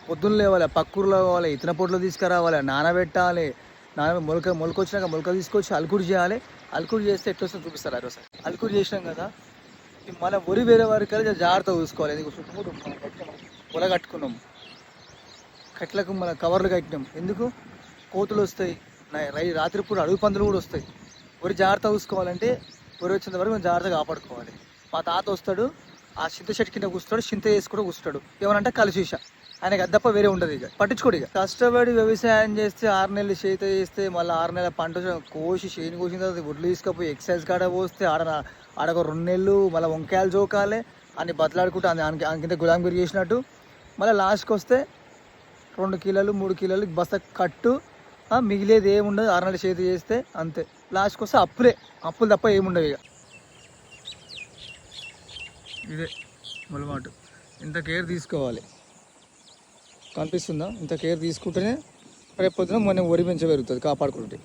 పొద్దున్న లేవాలి, పక్కూరులో పోవాలి, ఇతన పొట్లు తీసుకురావాలి, నానబెట్టాలి, మొలకొచ్చినాక మొలక తీసుకొచ్చి అలుకుడు చేయాలి. అలుకుడు చేస్తే ఎట్లా వస్తుందో చూపిస్తారు ఆ రోజు. అలుకుడు చేసినాం కదా, మన వరి వేరే వారికి జాగ్రత్తగా చూసుకోవాలి. ఎందుకు చుట్టుముట్టు పొల కట్టుకున్నాం, కట్లకు మన కవర్లు కట్టినాం. ఎందుకు కోతులు వస్తాయి, రాత్రిపూట అడుగు పందులు కూడా వస్తాయి. వరి జాగ్రత్తగా చూసుకోవాలంటే వరి వచ్చేంత వరకు మనం జాగ్రత్తగా కాపాడుకోవాలి. మా తాత వస్తాడు, ఆ చింత చెట్టు కింద కూర్చుతాడు, చింత వేసి కూడా కూర్చుంటాడు. ఏమనంటే కలిసిష ఆయనకి అద్దప్ప వేరే ఉండదు, ఇక పట్టించుకోడు. ఇక కష్టపడి వ్యవసాయం చేస్తే 6 నెలలు చేత చేస్తే మళ్ళీ 6 నెలల పంట కోసి చేను కోసిన తర్వాత ఒడ్లు తీసుకపోయి ఎక్సైజ్ కాడ పోస్తే ఆడొక 2 నెలలు మళ్ళీ వంకాయలు జోకాలి అని బతలాడుకుంటూ కింద గులాంగిరి చేసినట్టు. మళ్ళీ లాస్ట్కి వస్తే 2 కిలోలు 3 కిలోలు బస్త కట్టు, మిగిలేది ఏముండదు. 6 నెలలు చేతి చేస్తే అంతే. లాస్ట్కి వస్తే అప్పులు తప్ప ఏముండవు. ఇక ఇదే మొలమాటు. ఇంత కేర్ తీసుకోవాలి, కనిపిస్తుందా? ఇంత కేర్ తీసుకుంటేనే రేపు పొద్దున మనం వరి పెంచగలుగుతుంది, కాపాడుకుంటే.